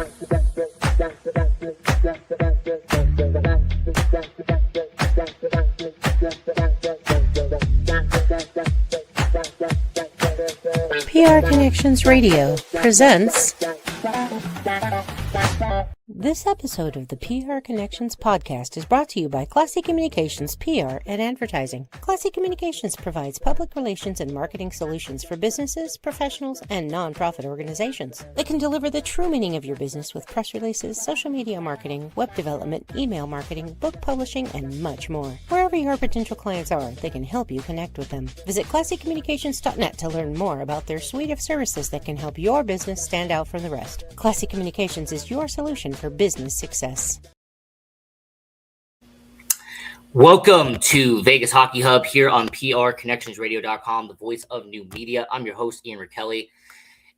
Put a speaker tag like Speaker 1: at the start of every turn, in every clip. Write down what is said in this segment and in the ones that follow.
Speaker 1: PR Connections Radio presents this episode of the PR Connections podcast is brought to you by Classy Communications PR and Advertising. Classy Communications provides public relations and marketing solutions for businesses, professionals, and nonprofit organizations. They can deliver the true meaning of your business with press releases, social media marketing, web development, email marketing, book publishing, and much more. Wherever your potential clients are, they can help you connect with them. Visit classycommunications.net to learn more about their suite of services that can help your business stand out from the rest. Classy Communications is your solution for business success.
Speaker 2: Welcome to Vegas Hockey Hub here on PRConnectionsRadio.com, the voice of new media. I'm your host, Ian Rachiele.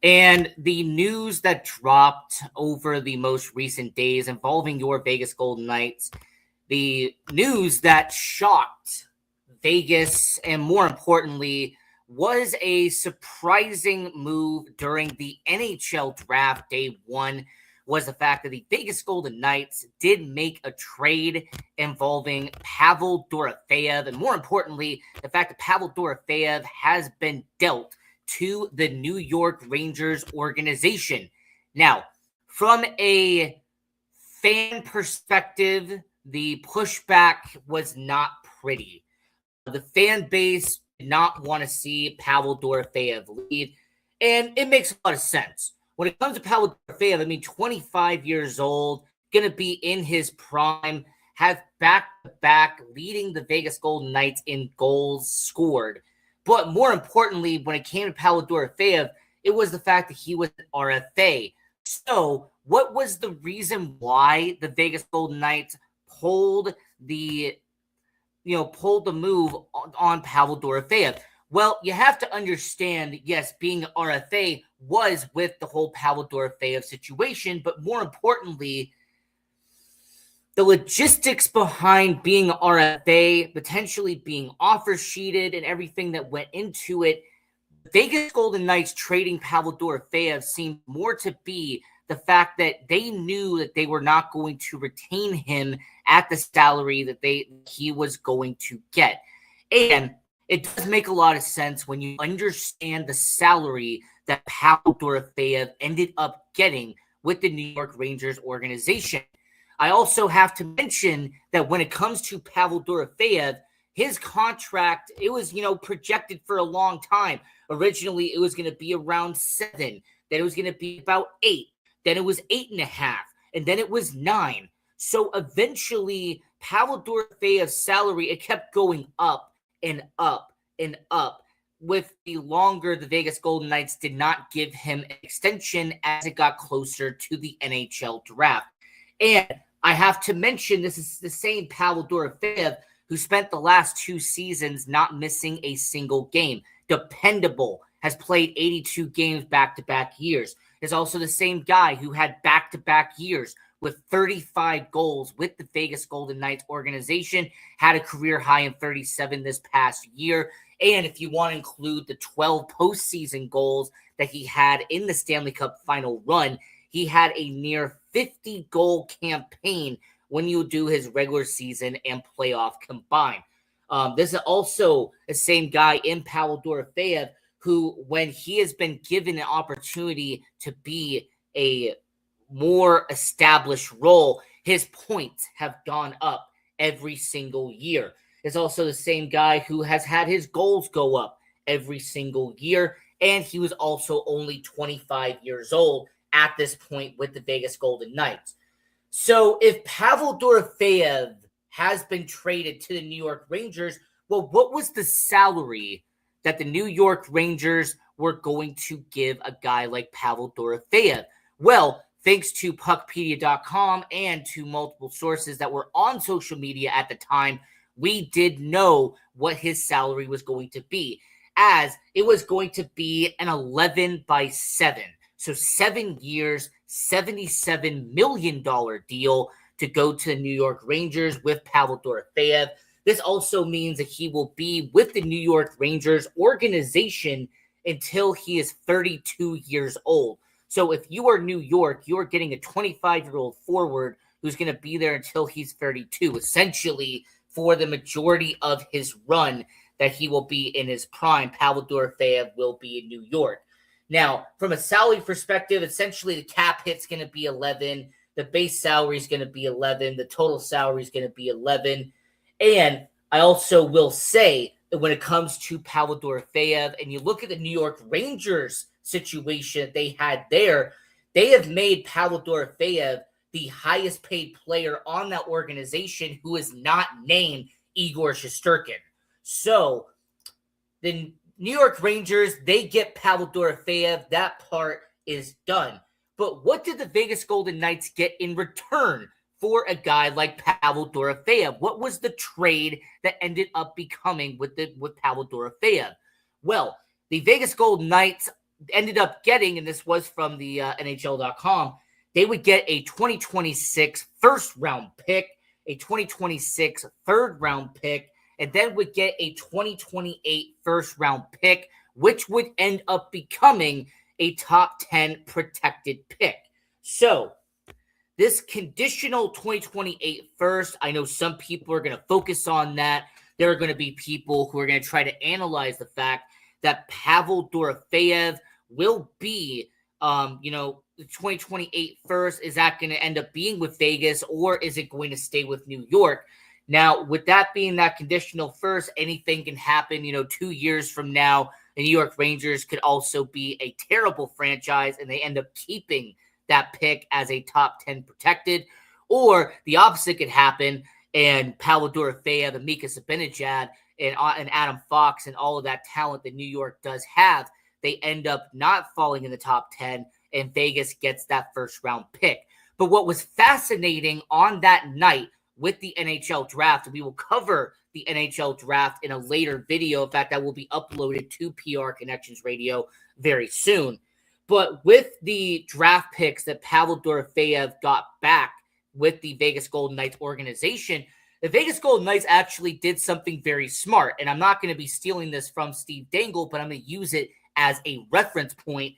Speaker 2: And the news that dropped over the most recent days involving your Vegas Golden Knights, the news that shocked Vegas and more importantly was a surprising move during the NHL draft day one, was the fact that the Vegas Golden Knights did make a trade involving Pavel Dorofeyev, and more importantly, the fact that Pavel Dorofeyev has been dealt to the New York Rangers organization. Now, from a fan perspective, the pushback was not pretty. The fan base did not want to see Pavel Dorofeyev leave, and it makes a lot of sense. When it comes to Pavel Dorofeyev, 25 years old, going to be in his prime, have back-to-back leading the Vegas Golden Knights in goals scored. But more importantly, when it came to Pavel Dorofeyev, it was the fact that he was an RFA. So what was the reason why the Vegas Golden Knights pulled the move on Pavel Dorofeyev? Well, you have to understand, yes, being an RFA was with the whole Pavel Dorofeyev situation, but more importantly, the logistics behind being an RFA, potentially being offer sheeted and everything that went into it, Vegas Golden Knights trading Pavel Dorofeyev seemed more to be the fact that they knew that they were not going to retain him at the salary that he was going to get. And it does make a lot of sense when you understand the salary that Pavel Dorofeyev ended up getting with the New York Rangers organization. I also have to mention that when it comes to Pavel Dorofeyev, his contract, it was, projected for a long time. Originally, it was going to be around 7. Then it was going to be about 8. Then it was 8.5. And then it was 9. So eventually, Pavel Dorofeyev's salary, it kept going up and up and up. With the longer the Vegas Golden Knights did not give him an extension as it got closer to the NHL draft. And I have to mention, this is the same Pavel Dorofeyev who spent the last 2 seasons not missing a single game. Dependable, has played 82 games back-to-back years. Is also the same guy who had back-to-back years with 35 goals with the Vegas Golden Knights organization, had a career high in 37 this past year. And if you want to include the 12 postseason goals that he had in the Stanley Cup final run, he had a near 50-goal campaign when you do his regular season and playoff combined. This is also the same guy in Pavel Dorofeyev who, when he has been given an opportunity to be a more established role, his points have gone up every single year. It's also the same guy who has had his goals go up every single year, and he was also only 25 years old at this point with the Vegas Golden Knights. So if Pavel Dorofeyev has been traded to the New York Rangers, well, what was the salary that the New York Rangers were going to give a guy like Pavel Dorofeyev? Well, thanks to Puckpedia.com and to multiple sources that were on social media at the time, we did know what his salary was going to be, as it was going to be an 11/7. So 7 years, $77 million deal to go to the New York Rangers with Pavel Dorofeyev. This also means that he will be with the New York Rangers organization until he is 32 years old. So if you are New York, you are getting a 25-year-old forward who's going to be there until he's 32, essentially for the majority of his run that he will be in his prime. Pavel Dorofeyev will be in New York. Now, from a salary perspective, essentially the cap hit's going to be 11. The base salary is going to be 11. The total salary is going to be 11. And I also will say that when it comes to Pavel Dorofeyev, and you look at the New York Rangers situation they had there, they have made Pavel Dorofeyev the highest paid player on that organization who is not named Igor Shesterkin. So the New York Rangers, they get Pavel Dorofeyev. That part is done. But what did the Vegas Golden Knights get in return for a guy like Pavel Dorofeyev? What was the trade that ended up becoming with Pavel Dorofeyev? Well, the Vegas Golden Knights ended up getting, and this was from the NHL.com, they would get a 2026 first-round pick, a 2026 third-round pick, and then would get a 2028 first-round pick, which would end up becoming a top 10 protected pick. So this conditional 2028 first, I know some people are going to focus on that. There are going to be people who are going to try to analyze the fact that Pavel Dorofeyev will be, the 2028 first. Is that going to end up being with Vegas, or is it going to stay with New York? Now, with that being that conditional first, anything can happen. 2 years from now, the New York Rangers could also be a terrible franchise, and they end up keeping that pick as a top 10 protected. Or the opposite could happen, and Pavel Dorofeyev, and Mika Zibanejad, and Adam Fox, and all of that talent that New York does have, they end up not falling in the top 10, and Vegas gets that first-round pick. But what was fascinating on that night with the NHL draft, and we will cover the NHL draft in a later video. In fact, that will be uploaded to PR Connections Radio very soon. But with the draft picks that Pavel Dorofeyev got back with the Vegas Golden Knights organization, the Vegas Golden Knights actually did something very smart. And I'm not going to be stealing this from Steve Dangle, but I'm going to use it as a reference point.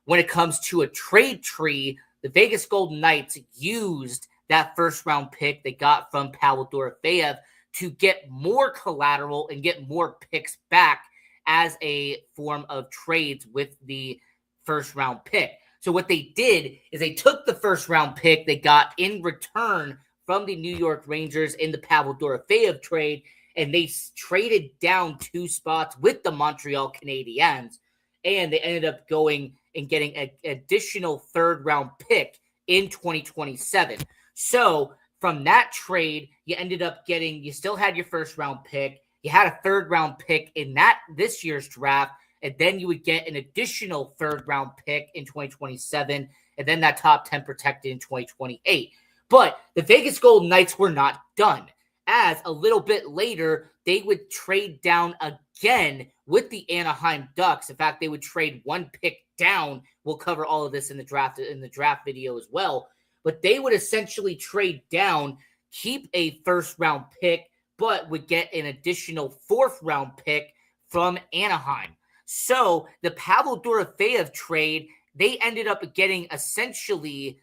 Speaker 2: When it comes to a trade tree, the Vegas Golden Knights used that first-round pick they got from Pavel Dorofeyev to get more collateral and get more picks back as a form of trades with the first-round pick. So what they did is they took the first-round pick they got in return from the New York Rangers in the Pavel Dorofeyev trade, and they traded down 2 spots with the Montreal Canadiens, and they ended up going and getting an additional third-round pick in 2027. So from that trade, you ended up getting, you still had your first-round pick, you had a third-round pick in this year's draft, and then you would get an additional third-round pick in 2027, and then that top 10 protected in 2028. But the Vegas Golden Knights were not done, as a little bit later, they would trade down again with the Anaheim Ducks. In fact, they would trade 1 pick down. We'll cover all of this in the draft video as well. But they would essentially trade down, keep a first-round pick, but would get an additional 4th-round pick from Anaheim. So the Pavel Dorofeyev trade, they ended up getting essentially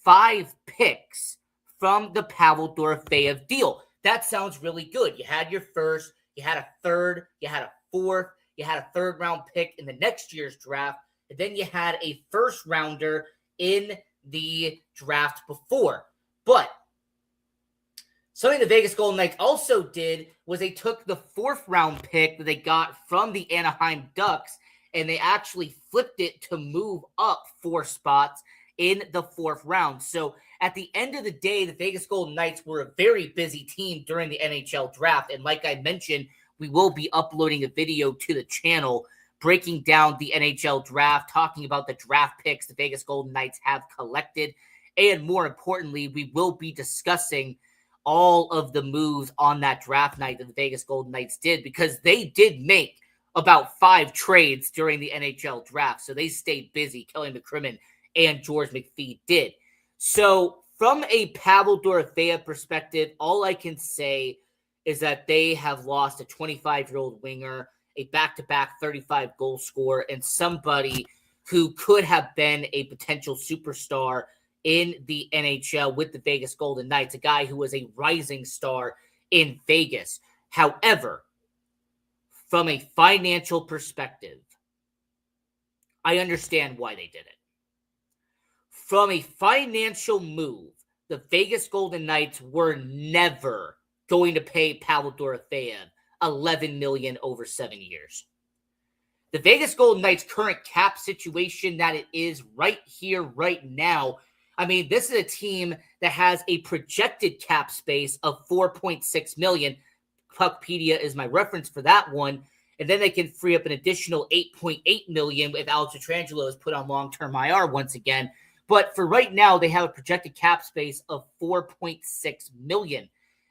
Speaker 2: 5 picks from the Pavel Dorofeyev deal. That sounds really good. You had your first, you had a third, you had a 4th, you had a 3rd-round pick in the next year's draft, and then you had a first-rounder in the draft before. But something the Vegas Golden Knights also did was they took the 4th-round pick that they got from the Anaheim Ducks, and they actually flipped it to move up 4 spots in the 4th round. So at the end of the day, the Vegas Golden Knights were a very busy team during the NHL draft. And like I mentioned, we will be uploading a video to the channel breaking down the NHL draft, talking about the draft picks the Vegas Golden Knights have collected. And more importantly, we will be discussing all of the moves on that draft night that the Vegas Golden Knights did, because they did make about 5 trades during the NHL draft. So they stayed busy. Kelly McCrimmon and George McPhee did. So from a Pavel Dorofeyev perspective, all I can say is that they have lost a 25-year-old winger, a back-to-back 35-goal scorer, and somebody who could have been a potential superstar in the NHL with the Vegas Golden Knights, a guy who was a rising star in Vegas. However, from a financial perspective, I understand why they did it. From a financial move, the Vegas Golden Knights were never going to pay Pavel Dorofeyev $11 million over 7 years. The Vegas Golden Knights' current cap situation that it is right here, right now, I mean, this is a team that has a projected cap space of $4.6 million. Puckpedia is my reference for that one. And then they can free up an additional $8.8 million if Alex Pietrangelo is put on long-term IR once again. But for right now, they have a projected cap space of $4.6 million.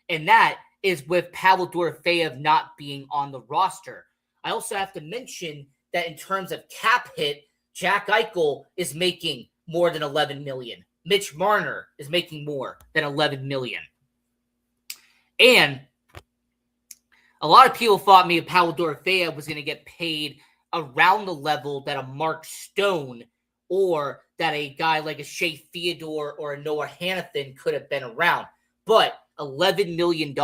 Speaker 2: And that is with Pavel Dorofeyev not being on the roster. I also have to mention that in terms of cap hit, Jack Eichel is making more than $11 million. Mitch Marner is making more than $11 million. And a lot of people thought maybe Pavel Dorofeyev was going to get paid around the level that a Mark Stone or that a guy like a Shea Theodore or a Noah Hannafin could have been around. But $11 million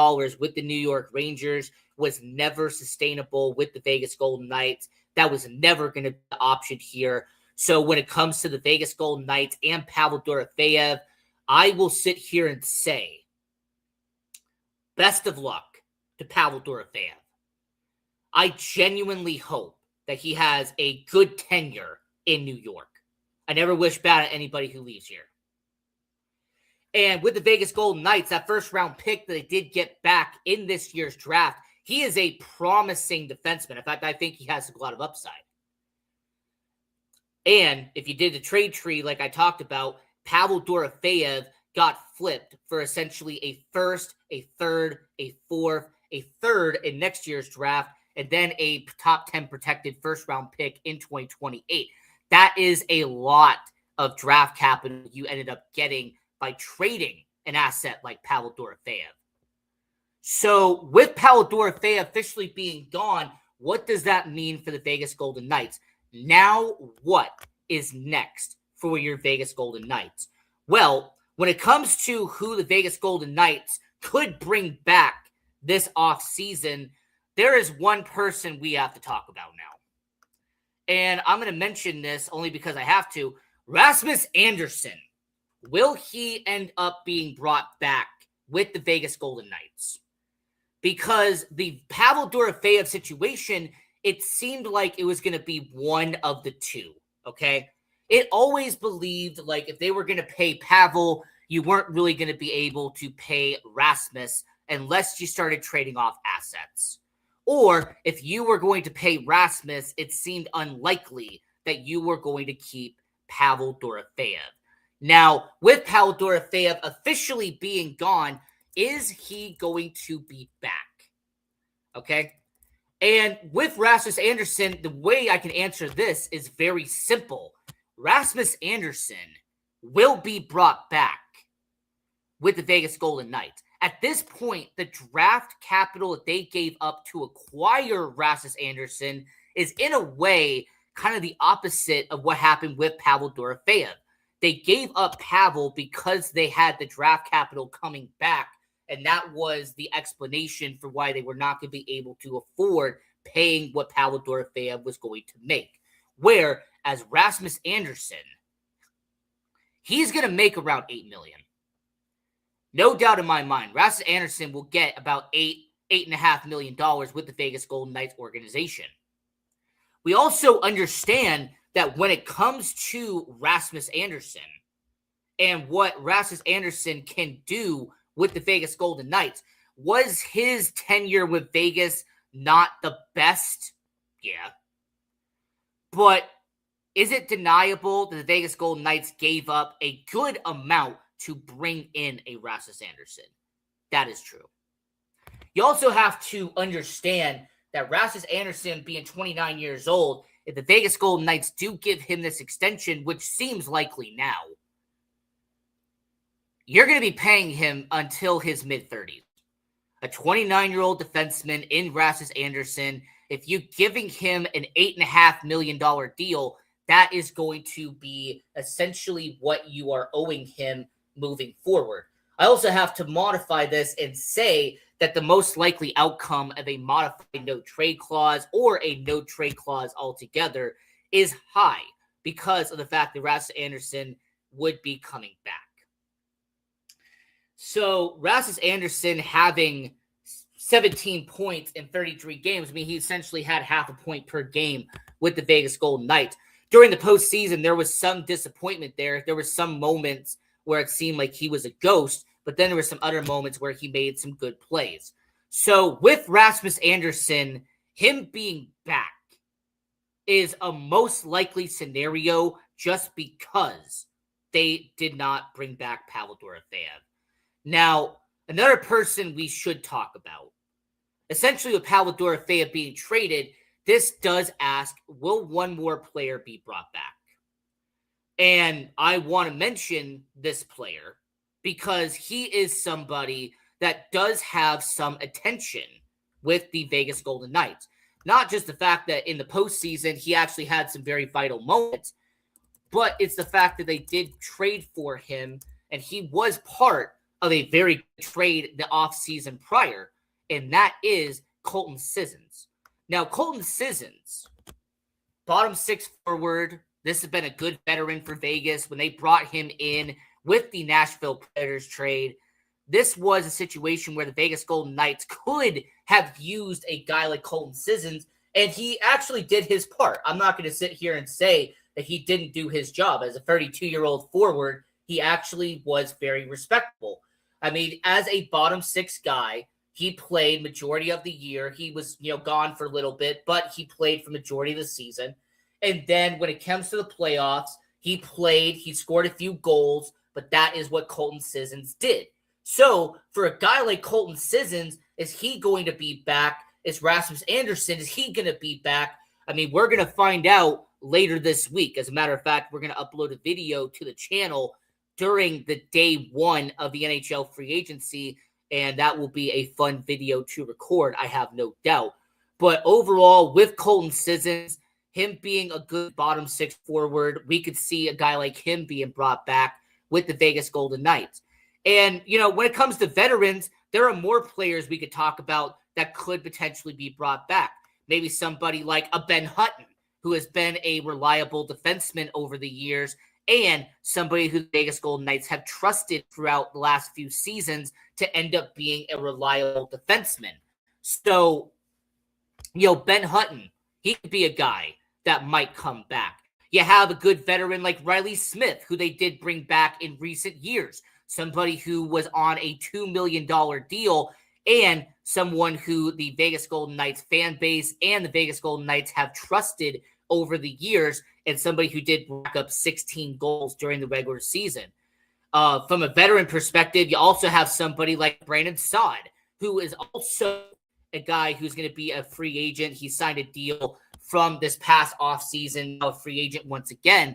Speaker 2: with the New York Rangers was never sustainable with the Vegas Golden Knights. That was never going to be the option here. So when it comes to the Vegas Golden Knights and Pavel Dorofeyev, I will sit here and say, best of luck to Pavel Dorofeyev. I genuinely hope that he has a good tenure in New York. I never wish bad at anybody who leaves here. And with the Vegas Golden Knights, that first round pick that they did get back in this year's draft, he is a promising defenseman. In fact, I think he has a lot of upside. And if you did the trade tree like I talked about, Pavel Dorofeyev got flipped for essentially a first, a third, a fourth, a third in next year's draft, and then a top 10 protected first round pick in 2028. That is a lot of draft capital you ended up getting by trading an asset like Pavel Dorofeyev. So with Pavel Dorofeyev officially being gone, what does that mean for the Vegas Golden Knights? Now what is next for your Vegas Golden Knights? Well, when it comes to who the Vegas Golden Knights could bring back this offseason, there is one person we have to talk about now. And I'm going to mention this only because I have to. Rasmus Andersson. Will he end up being brought back with the Vegas Golden Knights? Because the Pavel Dorofeyev situation, it seemed like it was going to be one of the two, okay? It always believed like if they were going to pay Pavel, you weren't really going to be able to pay Rasmus unless you started trading off assets. Or if you were going to pay Rasmus, it seemed unlikely that you were going to keep Pavel Dorofeyev. Now, with Pavel Dorofeyev officially being gone, is he going to be back? Okay? And with Rasmus Andersson, the way I can answer this is very simple. Rasmus Andersson will be brought back with the Vegas Golden Knights. At this point, the draft capital that they gave up to acquire Rasmus Andersson is in a way kind of the opposite of what happened with Pavel Dorofeyev. They gave up Pavel because they had the draft capital coming back, and that was the explanation for why they were not going to be able to afford paying what Pavel Dorofeyev was going to make. Whereas Rasmus Andersson, he's going to make around $8 million. No doubt in my mind, Rasmus Andersson will get about $8.5 million with the Vegas Golden Knights organization. We also understand that when it comes to Rasmus Andersson and what Rasmus Andersson can do with the Vegas Golden Knights, was his tenure with Vegas not the best? Yeah. But is it deniable that the Vegas Golden Knights gave up a good amount to bring in a Rasmus Andersson? That is true. You also have to understand that Rasmus Andersson, being 29 years old, if the Vegas Golden Knights do give him this extension, which seems likely now, you're going to be paying him until his mid-30s. A 29-year-old defenseman in Rasmus Andersson, if you're giving him an $8.5 million deal, that is going to be essentially what you are owing him moving forward. I also have to modify this and say that the most likely outcome of a modified no trade clause or a no trade clause altogether is high because of the fact that Rasmus Andersson would be coming back. So Rasmus Andersson having 17 points in 33 games, I mean, he essentially had half a point per game with the Vegas Golden Knights. During the postseason, there was some disappointment there. There were some moments where it seemed like he was a ghost, but then there were some other moments where he made some good plays. So with Rasmus Andersson, him being back is a most likely scenario just because they did not bring back Pavel Dorofeyev. Now, another person we should talk about, essentially with Pavel Dorofeyev being traded, this does ask, will one more player be brought back? And I want to mention this player because he is somebody that does have some attention with the Vegas Golden Knights. Not just the fact that in the postseason, he actually had some very vital moments, but it's the fact that they did trade for him, and he was part of a very good trade the offseason prior, and that is Colton Sissons. Now, Colton Sissons, bottom six forward, this has been a good veteran for Vegas. When they brought him in with the Nashville Predators trade, this was a situation where the Vegas Golden Knights could have used a guy like Colton Sissons, and he actually did his part. I'm not going to sit here and say that he didn't do his job. As a 32-year-old forward, he actually was very respectable. I mean, as a bottom six guy, he played majority of the year. He was, gone for a little bit, but he played for majority of the season. And then when it comes to the playoffs, he played, he scored a few goals, but that is what Colton Sissons did. So for a guy like Colton Sissons, is he going to be back? Is Rasmus Andersson, is he going to be back? I mean, we're going to find out later this week. As a matter of fact, we're going to upload a video to the channel during the day one of the NHL free agency, and that will be a fun video to record, I have no doubt. But overall, with Colton Sissons, him being a good bottom six forward, we could see a guy like him being brought back with the Vegas Golden Knights. And, when it comes to veterans, there are more players we could talk about that could potentially be brought back. Maybe somebody like a Ben Hutton, who has been a reliable defenseman over the years, and somebody who the Vegas Golden Knights have trusted throughout the last few seasons to end up being a reliable defenseman. So, Ben Hutton, he could be a guy that might come back. You have a good veteran like Riley Smith, who they did bring back in recent years. Somebody who was on a $2 million deal, and someone who the Vegas Golden Knights fan base and the Vegas Golden Knights have trusted over the years, and somebody who did rack up 16 goals during the regular season. From a veteran perspective, you also have somebody like Brandon Saad, who is also a guy who's going to be a free agent. He signed a deal from this past offseason, now a free agent once again.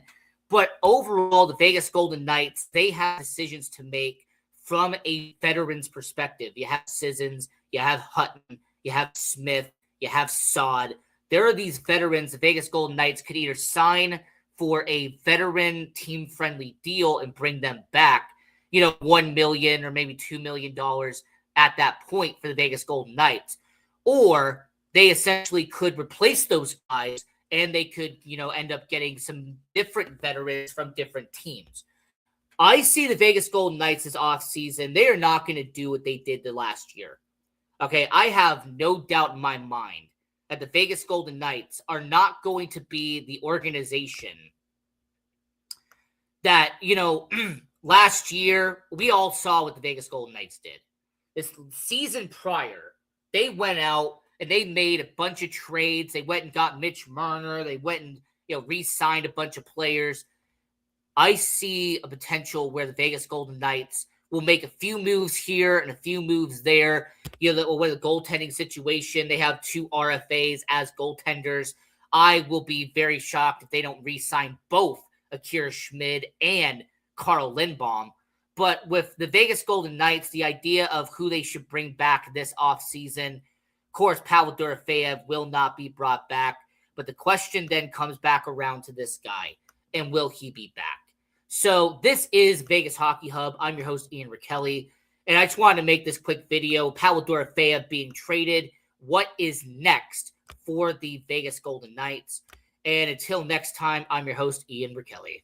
Speaker 2: But overall, the Vegas Golden Knights, they have decisions to make from a veteran's perspective. You have Sissons, you have Hutton, you have Smith, you have Saad. There are these veterans the Vegas Golden Knights could either sign for a veteran team-friendly deal and bring them back, $1 million or maybe $2 million at that point for the Vegas Golden Knights. Or they essentially could replace those guys and they could, end up getting some different veterans from different teams. I see the Vegas Golden Knights this offseason. They are not going to do what they did the last year. Okay, I have no doubt in my mind that the Vegas Golden Knights are not going to be the organization that, last year we all saw what the Vegas Golden Knights did. This season prior, they went out and they made a bunch of trades. They went and got Mitch Marner. They went and, re-signed a bunch of players. I see a potential where the Vegas Golden Knights will make a few moves here and a few moves there. With a goaltending situation, they have 2 RFAs as goaltenders. I will be very shocked if they don't re-sign both Akira Schmid and Carl Lindbaum. But with the Vegas Golden Knights, the idea of who they should bring back this offseason, of course, Pavel Dorofeyev will not be brought back. But the question then comes back around to this guy, and will he be back? So this is Vegas Hockey Hub. I'm your host, Ian Rachiele, and I just wanted to make this quick video. Pavel being traded. What is next for the Vegas Golden Knights? And until next time, I'm your host, Ian Rachiele.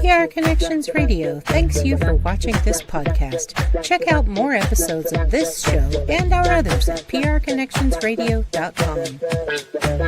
Speaker 1: PR Connections Radio thanks you for watching this podcast. Check out more episodes of this show and our others at prconnectionsradio.com.